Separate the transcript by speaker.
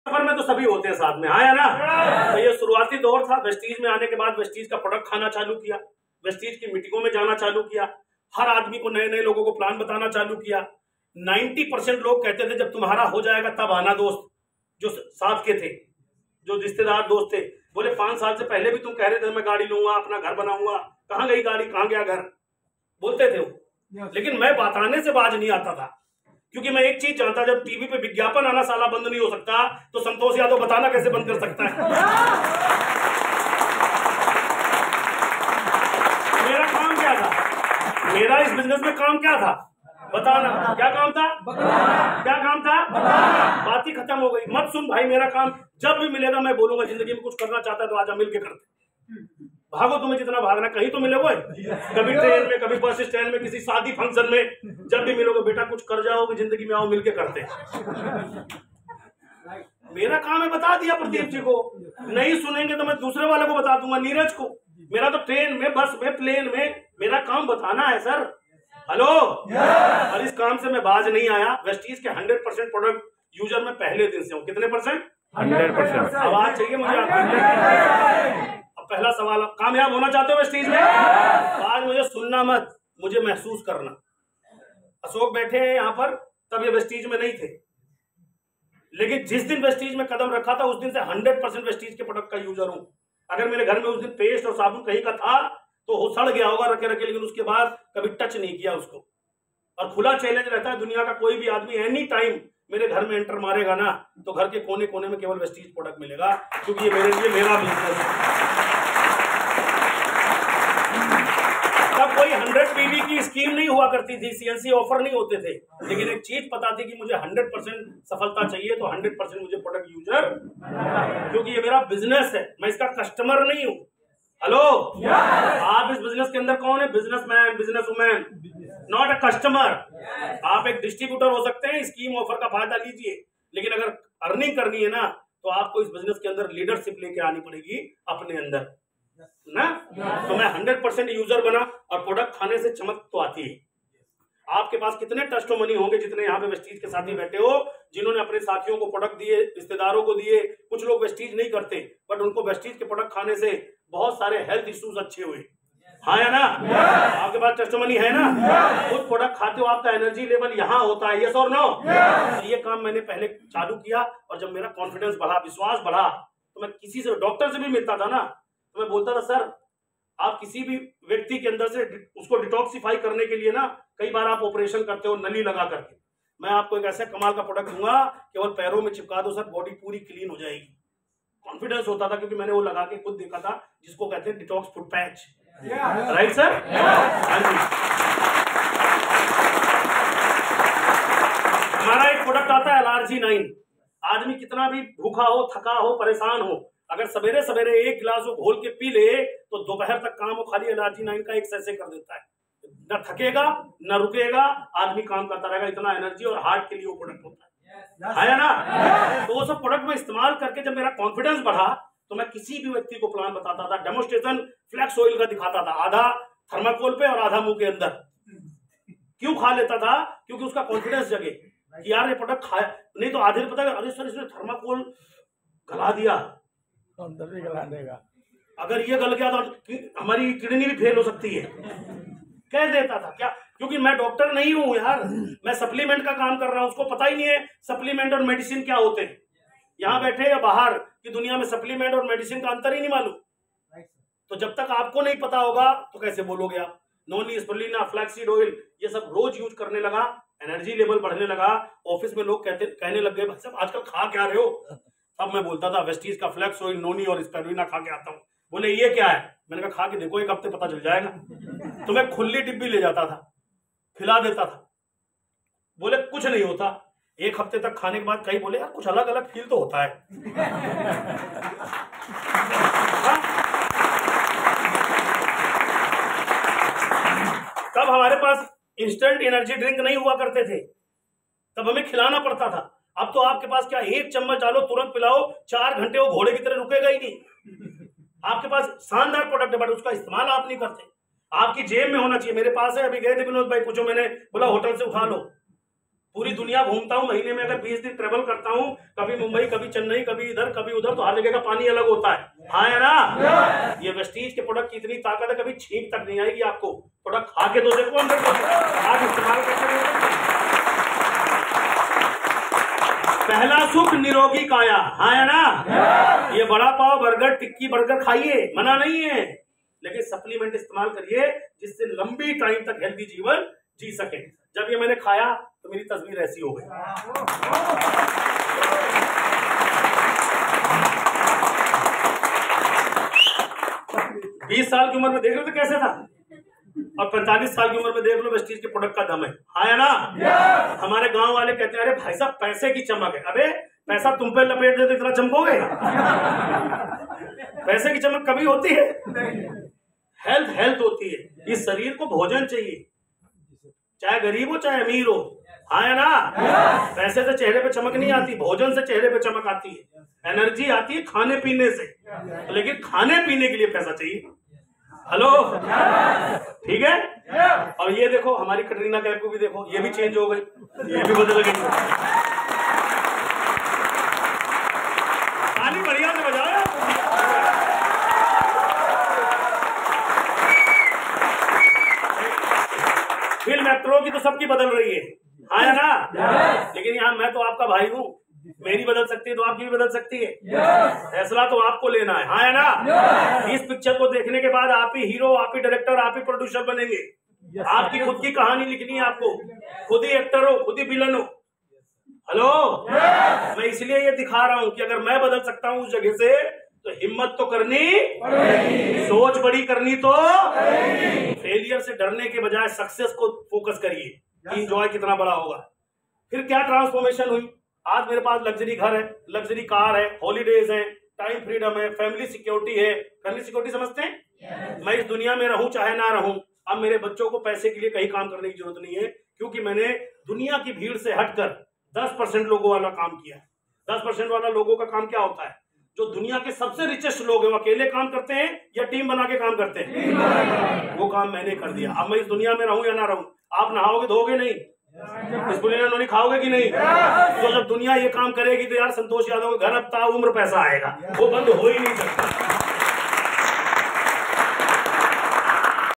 Speaker 1: सफर में तो सभी होते हैं साथ में, हाँ या ना। तो ये शुरुआती दौर था। वेस्टीज में आने के बाद वेस्टीज का प्रोडक्ट खाना चालू किया, वेस्टीज की मीटिंगों में जाना चालू किया, हर आदमी को नए नए लोगों को प्लान बताना चालू किया। 90% लोग कहते थे जब तुम्हारा हो जाएगा तब आना। दोस्त जो साथ के थे, जो रिश्तेदार दोस्त थे, बोले 5 साल से पहले भी तुम कह रहे थे मैं गाड़ी लूंगा, अपना घर बनाऊंगा, कहाँ गई गाड़ी, कहाँ गया घर, बोलते थे वो। लेकिन मैं बताने से बाज नहीं आता था, क्योंकि मैं एक चीज जानता, जब टीवी पे विज्ञापन आना साला बंद नहीं हो सकता, तो संतोष यादव बताना कैसे बंद कर सकता है। मेरा काम क्या था, मेरा इस बिजनेस में काम क्या था, बताना। क्या काम था, क्या काम था, बात ही खत्म हो गई। मत सुन भाई, मेरा काम जब भी मिलेगा मैं बोलूंगा। जिंदगी में कुछ करना चाहता है तो आजा, मिलके करते। भागो, तुम्हें जितना भागना, कहीं तो मिलोगे, कभी ट्रेन में, कभी बस स्टैंड में, किसी शादी फंक्शन में, जब भी मिलोगे बेटा कुछ कर जाओगे जिंदगी में, आओ मिलके करते। मेरा काम है, बता दिया प्रदीप जी को। नहीं सुनेंगे तो मैं दूसरे वाले को बता दूंगा, नीरज को। मेरा तो ट्रेन में, बस में, प्लेन में मेरा काम बताना है सर। हेलो, और इस काम से मैं बाज नहीं आया। वेस्टीज के 100% प्रोडक्ट यूजर में पहले दिन से हूँ। कितने परसेंट? 100%। आवाज चाहिए मुझे। अब पहला सवाल, कामयाब होना चाहते हो वेस्टीज में? आज मुझे सुनना मत, मुझे महसूस करना। अशोक बैठे हैं यहाँ पर, तब ये वेस्टीज में नहीं थे, लेकिन जिस दिन वेस्टीज में कदम रखा था उस दिन से 100% वेस्टीज के प्रोडक्ट का यूजर हूँ। अगर मेरे घर में उस दिन पेस्ट और साबुन कहीं का था तो वो सड़ गया होगा रखे रखे, लेकिन उसके बाद कभी टच नहीं किया उसको। और खुला चैलेंज रहता है, दुनिया का कोई भी आदमी एनी टाइम मेरे घर में एंटर मारेगा ना, तो घर के कोने कोने में केवल वेस्टीज प्रोडक्ट मिलेगा, क्योंकि ये मेरे लिए मेरा बिजनेस है। तब कोई 100 पीवी की स्कीम नहीं हुआ करती थी, सीएनसी ऑफर नहीं होते थे, लेकिन एक चीज पता थी कि मुझे 100% सफलता चाहिए, तो 100% मुझे प्रोडक्ट यूजर, क्योंकि ये मेरा बिजनेस है, मैं इसका कस्टमर नहीं हूं। हेलो, आप इस बिजनेस के अंदर कौन है? Businessman, business women, not a customer. आप एक डिस्ट्रीब्यूटर हो सकते हैं, स्कीम ऑफर का फायदा लीजिए, लेकिन अगर अर्निंग करनी है ना, तो आपको इस बिजनेस के अंदर लीडरशिप लेके आनी पड़ेगी अपने अंदर ना। तो मैं 100% यूजर बना, और प्रोडक्ट खाने से चमक तो आती है। आपके पास कितने टेस्टिमोनी होंगे जितने यहाँ पे वेस्टीज के साथी बैठे हो, जिन्होंने अपने साथियों को प्रोडक्ट दिए, रिश्तेदारों को दिए। कुछ लोग वेस्टीज नहीं करते, बट उनको वेस्टीज के प्रोडक्ट खाने से बहुत सारे हेल्थ इश्यूज अच्छे हुए, हाँ या ना? आपके पास टेस्टिमोनी है ना? कुछ प्रोडक्ट खाते हो आपका एनर्जी लेवल यहाँ होता है, यस और नो? ये काम मैंने पहले चालू किया, और जब मेरा कॉन्फिडेंस बढ़ा, विश्वास बढ़ा, तो मैं किसी से, डॉक्टर से भी मिलता था ना, तो मैं बोलता था सर आप किसी भी व्यक्ति के अंदर से उसको डिटॉक्सिफाई करने के लिए ना, कई बार आप ऑपरेशन करते हो नली लगा करके, मैं आपको एक ऐसा कमाल का प्रोडक्ट दूंगा, केवल पैरों में चिपका दो सर, बॉडी पूरी क्लीन हो जाएगी। कॉन्फिडेंस होता था, क्योंकि मैंने वो लगा के खुद देखा था, जिसको कहते हैं detox foot patch. Right sir? हमारा एक प्रोडक्ट आता है LRG9। आदमी कितना भी भूखा हो, थका हो, परेशान हो, अगर सवेरे सवेरे एक गिलास वो घोल के पी ले, तो दोपहर तक काम वो खाली LRG9 का एक सैसे कर देता है। न थकेगा, न रुकेगा, आदमी काम करता रहेगा, इतना एनर्जी और हार्ट के लिए वो प्रोडक्ट होता है ना? तो वो सब प्रोडक्ट में इस्तेमाल करके जब मेरा कॉन्फिडेंस बढ़ा, तो मैं किसी भी व्यक्ति को प्लान बताता था, डेमोस्ट्रेशन फ्लैक्स ऑयल का दिखाता था, आधा थर्माकोल पे और आधा मुंह के अंदर। क्यों खा लेता था? क्योंकि उसका कॉन्फिडेंस जगे कि यार ये प्रोडक्ट खाया। नहीं तो आधे पता है, अरे सर इसने थर्माकोल गला दिया, अंदर भी गला देगा, अगर ये गल गया तो हमारी किडनी भी फेल हो सकती है, कह देता था। क्या? क्योंकि मैं डॉक्टर नहीं हूं यार, मैं सप्लीमेंट का काम कर रहा हूं। उसको पता ही नहीं है सप्लीमेंट और मेडिसिन क्या होते हैं। यहाँ बैठे या बाहर की दुनिया में सप्लीमेंट और मेडिसिन का अंतर ही नहीं मालूम। तो जब तक आपको नहीं पता होगा तो कैसे बोलोगे आप? नोनी, स्पिरुलिना, फ्लैक्सीड ऑयल, ये सब रोज यूज करने लगा, एनर्जी लेवल बढ़ने लगा। ऑफिस में लोग कहने लग गए भाई साहब आजकल खा क्या रहे हो? तब मैं बोलता था वेस्टीज का फ्लैक्स ऑयल, नोनी और स्पिरुलिना खा के आता हूँ। बोले ये क्या है? मैंने कहा खा के देखो, एक हफ्ते पता चल जाएगा। तो मैं खुली डिब्बी ले जाता था, खिला देता था। बोले कुछ नहीं होता। एक हफ्ते तक खाने के बाद कई बोले यार कुछ अलग अलग फील तो होता है। तब हमारे पास इंस्टेंट एनर्जी ड्रिंक नहीं हुआ करते थे, तब हमें खिलाना पड़ता था। अब तो आपके पास क्या, एक चम्मच डालो तुरंत पिलाओ, 4 घंटे वो घोड़े की तरह रुकेगा ही नहीं। आपके पास शानदार प्रोडक्ट है, बट उसका इस्तेमाल आप नहीं करते। आपकी जेब में होना चाहिए। मेरे पास है, अभी गए थे विनोद भाई, पूछो, मैंने बोला होटल से उठा लो, पूरी दुनिया घूमता हूँ, महीने में अगर 20 दिन ट्रेवल करता हूँ, कभी मुंबई, कभी चेन्नई, कभी इधर कभी उधर, तो हर जगह का पानी अलग होता है। हाँ है ना? ये वेस्टीज के प्रोडक्ट की इतनी ताकत है, कभी छींक तक नहीं आएगी आपको। प्रोडक्ट खा के तो देखो, अंदर आप इस्तेमाल करके। पहला सुख निरोगी काया। हाँ है ना? ये बड़ा पाव, बर्गर, टिक्की बर्गर खाइए, मना नहीं है, लेकिन सप्लीमेंट इस्तेमाल करिए जिससे लंबी टाइम तक हेल्दी जीवन जी सके। जब ये मैंने खाया तो मेरी तस्वीर ऐसी हो गई। 20 साल की उम्र में देख रहे थे कैसे था, और 45 साल की उम्र में देख लो वेस्टीज के प्रोडक्ट का दम है। हाँ ना? हमारे गांव वाले कहते हैं, अरे भाई साहब पैसे की चमक है। अबे पैसा तुम पे लपेट दे तो इतना चमकोगे? पैसे की चमक कभी होती है? हेल्थ होती है। इस शरीर को भोजन चाहिए, चाहे गरीब हो चाहे अमीर हो। हाँ है ना? पैसे से चेहरे पे चमक नहीं आती, भोजन से चेहरे पे चमक आती है। एनर्जी आती है खाने पीने से, लेकिन खाने पीने के लिए पैसा चाहिए। हेलो, ठीक है? और ये देखो हमारी कटरीना कैफ को भी देखो, ये भी चेंज हो गई, ये भी बदल गई। ताली बढ़िया से बजाओ। फिल्म एक्टरों की तो सबकी बदल रही है। हाँ या ना? लेकिन यहाँ मैं तो आपका भाई हूँ, मेरी बदल सकती है तो आपकी भी बदल सकती है। फैसला तो आपको लेना है। हाँ या ना? इस पिक्चर को देखने के बाद आप ही हीरो, आप ही डायरेक्टर, आप ही प्रोड्यूसर बनेंगे। आपकी खुद की कहानी लिखनी है आपको, खुद ही एक्टर हो, खुद ही विलन हो। हेलो, मैं इसलिए ये दिखा रहा हूँ कि अगर मैं बदल सकता हूँ उस जगह से, तो हिम्मत तो करनी पड़ेगी, सोच बड़ी करनी तो फेलियर से डरने के बजाय सक्सेस को फोकस करिए कि एंजॉय कितना बड़ा होगा। फिर क्या ट्रांसफॉर्मेशन हुई। आज मेरे पास लग्जरी घर है, लग्जरी कार है, हॉलीडेज है, टाइम फ्रीडम है, फैमिली सिक्योरिटी है। फैमिली सिक्योरिटी समझते हैं? मैं इस दुनिया में रहूं चाहे ना रहूं, अब मेरे बच्चों को पैसे के लिए कहीं काम करने की जरूरत नहीं है, क्योंकि मैंने दुनिया की भीड़ से हटकर 10% लोगों वाला काम किया। 10% वाला लोगों का काम क्या होता है? जो दुनिया के सबसे रिचेस्ट लोग हैं, वो अकेले काम करते हैं या टीम बना के काम करते हैं? वो काम मैंने कर दिया। अब मैं इस दुनिया में रहूं या ना रहूं, आप नहाओगे धोगे नहीं, इसको खाओगे कि नहीं? तो जब दुनिया ये काम करेगी तो यार संतोष यादव का घर अब ता उम्र पैसा आएगा, वो बंद हो ही नहीं सकता।